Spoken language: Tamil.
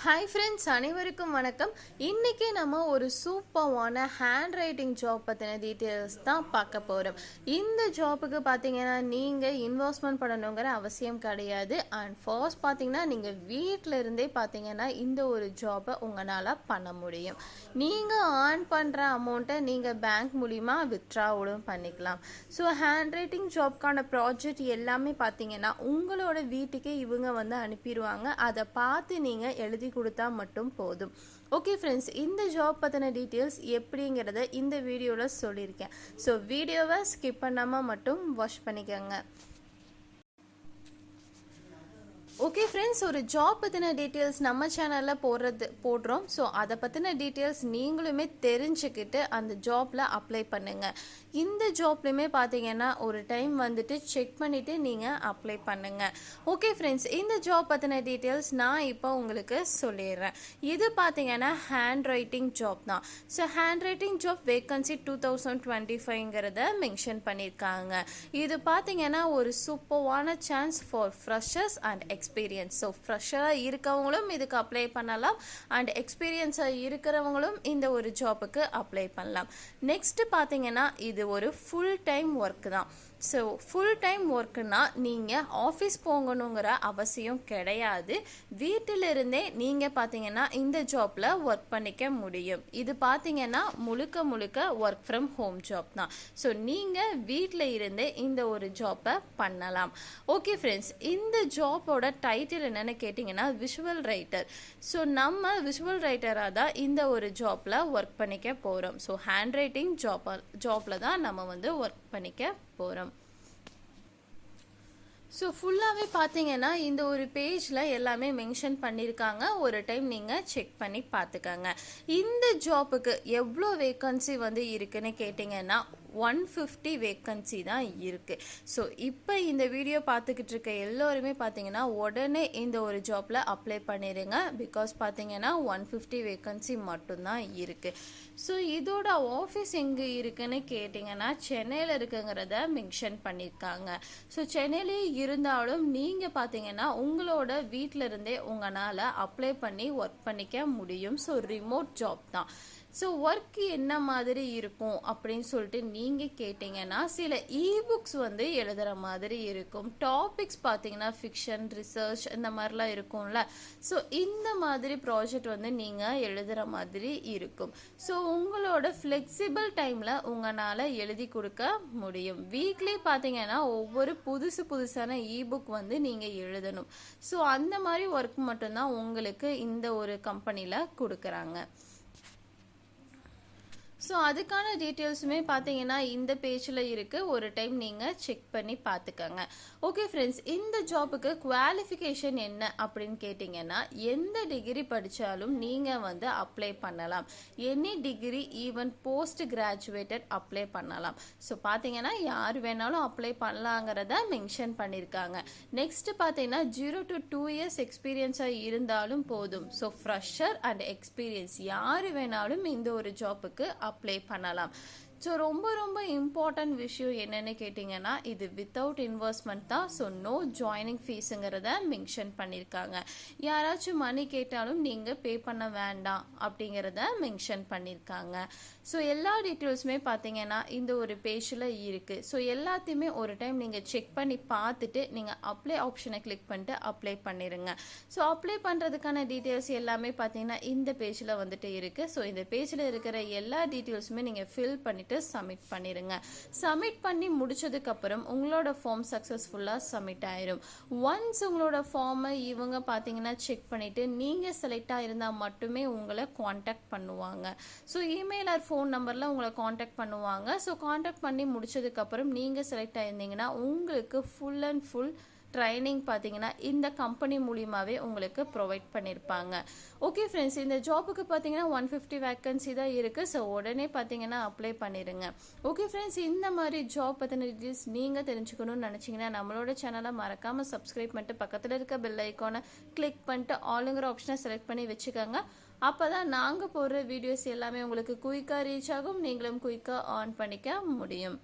ஹாய் ஃப்ரெண்ட்ஸ், அனைவருக்கும் வணக்கம். இன்றைக்கி நம்ம ஒரு சூப்பரான ஹேண்ட் ரைட்டிங் ஜாப் பற்றின டீட்டெயில்ஸ் தான் பார்க்க போகிறோம். இந்த ஜாப்புக்கு பார்த்தீங்கன்னா நீங்கள் இன்வெஸ்ட்மெண்ட் பண்ணணுங்கிற அவசியம் கிடையாது. அண்ட் ஃபர்ஸ்ட் பார்த்தீங்கன்னா நீங்கள் வீட்டில் இருந்தே பார்த்தீங்கன்னா இந்த ஒரு ஜாப்பை உங்களால் பண்ண முடியும். நீங்கள் ஏர்ன் பண்ணுற அமௌண்ட்டை நீங்கள் பேங்க் மூலிமா வித்ட்ராவலும் பண்ணிக்கலாம். ஸோ ஹேண்ட் ரைட்டிங் ஜாப்க்கான ப்ராஜெக்ட் எல்லாமே பார்த்தீங்கன்னா உங்களோட வீட்டுக்கே இவங்க வந்து அனுப்பிடுவாங்க. அதை பார்த்து நீங்கள் எழுதி கொடுத்தா மட்டும் போதும். ஓகே ஃப்ரெண்ட்ஸ், இந்த ஜாப் பற்றின டீட்டெயில்ஸ் எப்படிங்கிறத இந்த வீடியோவில் சொல்லியிருக்கேன். ஸோ வீடியோவை ஸ்கிப் பண்ணாமல் மட்டும் வாட்ச் பண்ணிக்கோங்க. ஓகே ஃப்ரெண்ட்ஸ், ஒரு ஜாப் பற்றின டீட்டெயில்ஸ் நம்ம சேனலில் போடுறோம். ஸோ அதை பற்றின டீட்டெயில்ஸ் நீங்களுமே தெரிஞ்சுக்கிட்டு அந்த ஜாப்பில் அப்ளை பண்ணுங்கள். இந்த ஜாப்லையுமே பார்த்தீங்கன்னா ஒரு டைம் வந்துட்டு செக் பண்ணிவிட்டு நீங்கள் அப்ளை பண்ணுங்கள். ஓகே ஃப்ரெண்ட்ஸ், இந்த ஜாப் பற்றின டீட்டெயில்ஸ் நான் இப்போ உங்களுக்கு சொல்லிடுறேன். இது பார்த்தீங்கன்னா ஹேண்ட் ரைட்டிங் ஜாப் தான். So hand writing job vacancy 2025ங்கிறத மென்ஷன் பண்ணியிருக்காங்க. இது பார்த்தீங்கன்னா ஒரு சூப்பரான chance for freshers and experience. So ஃப்ரெஷராக இருக்கவங்களும் இதுக்கு அப்ளை பண்ணலாம் அண்ட் எக்ஸ்பீரியன்ஸாக இருக்கிறவங்களும் இந்த ஒரு ஜாப்புக்கு அப்ளை பண்ணலாம். நெக்ஸ்ட் பார்த்தீங்கன்னா இது ஒரு ஃபுல் டைம் ஒர்க் தான். ஸோ ஃபுல் டைம் ஒர்க்குனா நீங்கள் ஆஃபீஸ் போகணுங்கிற அவசியம் கிடையாது. வீட்டிலிருந்தே நீங்கள் பார்த்தீங்கன்னா இந்த ஜாப்பில் ஒர்க் பண்ணிக்க முடியும். இது பார்த்தீங்கன்னா முழுக்க ஒர்க் ஃப்ரம் ஹோம் ஜாப் தான். ஸோ நீங்கள் வீட்டில் இருந்தே இந்த ஒரு ஜாப்பை பண்ணலாம். ஓகே ஃப்ரெண்ட்ஸ், இந்த ஜாப்போட டைட்டில் என்னென்னு கேட்டிங்கன்னா விஷுவல் ரைட்டர். ஸோ நம்ம விஷுவல் ரைட்டராக தான் இந்த ஒரு ஜாப்பில் ஒர்க் பண்ணிக்க போகிறோம். ஸோ ஹேண்ட் ரைட்டிங் ஜாப்பில் தான் நம்ம வந்து ஒர்க் பண்ணிக்க போகிறோம். ஸோ ஃபுல்லாகவே பார்த்தீங்கன்னா இந்த ஒரு பேஜில் எல்லாமே மென்ஷன் பண்ணியிருக்காங்க. ஒரு டைம் நீங்கள் செக் பண்ணி பார்த்துக்கோங்க. இந்த ஜாப்புக்கு எவ்வளோ வேக்கன்சி வந்து இருக்குன்னு கேட்டிங்கன்னா 150 வேக்கன்சி தான் இருக்குது. ஸோ இப்போ இந்த வீடியோ பார்த்துக்கிட்டு இருக்க எல்லோருமே பார்த்தீங்கன்னா உடனே இந்த ஒரு ஜாப்பில் அப்ளை பண்ணிடுங்க. பிகாஸ் பார்த்தீங்கன்னா 150 வேக்கன்சி மட்டும்தான் இருக்குது. ஸோ இதோட ஆஃபீஸ் எங்கே இருக்குன்னு கேட்டிங்கன்னா சென்னையில் இருக்குங்கிறத மென்ஷன் பண்ணியிருக்காங்க. ஸோ சென்னையிலே இருந்தாலும் நீங்கள் பார்த்தீங்கன்னா உங்களோட வீட்டில் இருந்தே உங்களால் அப்ளை பண்ணி ஒர்க் பண்ணிக்க முடியும். ஸோ ரிமோட் ஜாப் தான். ஸோ ஒர்க் என்ன மாதிரி இருக்கும் அப்படின்னு சொல்லிட்டு நீங்கள் கேட்டிங்கன்னா சில இபுக்ஸ் வந்து எழுதுகிற மாதிரி இருக்கும். டாபிக்ஸ் பார்த்தீங்கன்னா ஃபிக்ஷன், ரிசர்ச் இந்த மாதிரிலாம் இருக்கும்ல. ஸோ இந்த மாதிரி ப்ராஜெக்ட் வந்து நீங்கள் எழுதுகிற மாதிரி இருக்கும். ஸோ உங்களோட ஃப்ளெக்சிபிள் டைமில் உங்களால் எழுதி கொடுக்க முடியும். வீக்லி பார்த்தீங்கன்னா ஒவ்வொரு புதுசான இபுக் வந்து நீங்கள் எழுதணும். ஸோ அந்த மாதிரி ஒர்க் மட்டும்தான் உங்களுக்கு இந்த ஒரு கம்பெனியில் கொடுக்குறாங்க. ஸோ அதுக்கான டீட்டெயில்ஸுமே பார்த்தீங்கன்னா இந்த பேஜில் இருக்குது. ஒரு டைம் நீங்கள் செக் பண்ணி பார்த்துக்கோங்க. ஓகே ஃப்ரெண்ட்ஸ், இந்த ஜாப்புக்கு குவாலிஃபிகேஷன் என்ன அப்படின்னு கேட்டிங்கன்னா எந்த டிகிரி படித்தாலும் நீங்கள் வந்து அப்ளை பண்ணலாம். Any degree, even post graduated apply பண்ணலாம். ஸோ பார்த்தீங்கன்னா யார் வேணாலும் அப்ளை பண்ணலாங்கிறத மென்ஷன் பண்ணியிருக்காங்க. நெக்ஸ்ட் பார்த்தீங்கன்னா 0 to 2 years எக்ஸ்பீரியன்ஸாக இருந்தாலும் போதும். ஸோ ஃப்ரெஷர் அண்ட் எக்ஸ்பீரியன்ஸ் யார் வேணாலும் இந்த ஒரு ஜாப்புக்கு அப்ளை பண்ணலாம். ஸோ ரொம்ப இம்பார்ட்டன்ட் விஷயம் என்னென்னு கேட்டிங்கன்னா இது வித்தவுட் இன்வெஸ்ட்மெண்ட் தான். ஸோ நோ ஜாயினிங் ஃபீஸுங்கிறத மென்ஷன் பண்ணியிருக்காங்க. யாராச்சும் மணி கேட்டாலும் நீங்கள் பே பண்ண வேண்டாம் அப்படிங்கிறத மென்ஷன் பண்ணியிருக்காங்க. ஸோ எல்லா டீட்டெயில்ஸுமே பார்த்தீங்கன்னா இந்த ஒரு பேஜில் இருக்குது. ஸோ எல்லாத்தையுமே ஒரு டைம் நீங்கள் செக் பண்ணி பார்த்துட்டு நீங்கள் அப்ளை ஆப்ஷனை கிளிக் பண்ணிட்டு அப்ளை பண்ணிடுங்க. ஸோ அப்ளை பண்ணுறதுக்கான டீட்டெயில்ஸ் எல்லாமே பார்த்தீங்கன்னா இந்த பேஜில் வந்துட்டு இருக்குது. ஸோ இந்த பேஜில் இருக்கிற எல்லா டீட்டெயில்ஸுமே நீங்கள் ஃபில் பண்ணி சப்மிட் பண்ணிருங்க. சப்மிட் பண்ணி முடிச்சதுக்கு அப்புறம் உங்களோட ஃபார்ம் சக்சஸ்ஃபுல்லா சப்மிட் ஆயிரும். ஒன்ஸ் உங்களோட ஃபார்மை இவங்க பாத்தீங்கன்னா செக் பண்ணிட்டு நீங்க செலக்ட் ஆயிருந்தா மட்டுமே உங்களை காண்டாக்ட் பண்ணுவாங்க. ஸோ இமெயில் ஆர் ஃபோன் நம்பர்ல உங்களை காண்டாக்ட் பண்ணுவாங்க. ஸோ காண்டாக்ட் பண்ணி முடிச்சதுக்கு அப்புறம் நீங்க செலக்ட் ஆயிருந்தீங்கன்னா உங்களுக்கு ஃபுல் அண்ட் ஃபுல் ட்ரைனிங் பார்த்தீங்கன்னா இந்த கம்பெனி மூலியமாகவே உங்களுக்கு ப்ரொவைட் பண்ணியிருப்பாங்க. ஓகே ஃப்ரெண்ட்ஸ், இந்த ஜாப்புக்கு பார்த்தீங்கன்னா 150 வேக்கன்சி தான் இருக்குது. ஸோ உடனே பார்த்தீங்கன்னா அப்ளை பண்ணிடுங்க. ஓகே ஃப்ரெண்ட்ஸ், இந்த மாதிரி ஜாப் பற்றின டீட்டெயில்ஸ் நீங்கள் தெரிஞ்சுக்கணும்னு நினச்சிங்கன்னா நம்மளோட சேனலை மறக்காமல் சப்ஸ்கிரைப் பண்ணிட்டு பக்கத்தில் இருக்க பெல் ஐக்கானை கிளிக் பண்ணிட்டு ஆளுங்கிற ஆப்ஷனை செலக்ட் பண்ணி வச்சுக்கோங்க. அப்போ தான் நாங்கள் போடுற வீடியோஸ் எல்லாமே உங்களுக்கு குயிக்காக ரீச் ஆகும். நீங்களும் குயிக்காக ஆன் பண்ணிக்க முடியும்.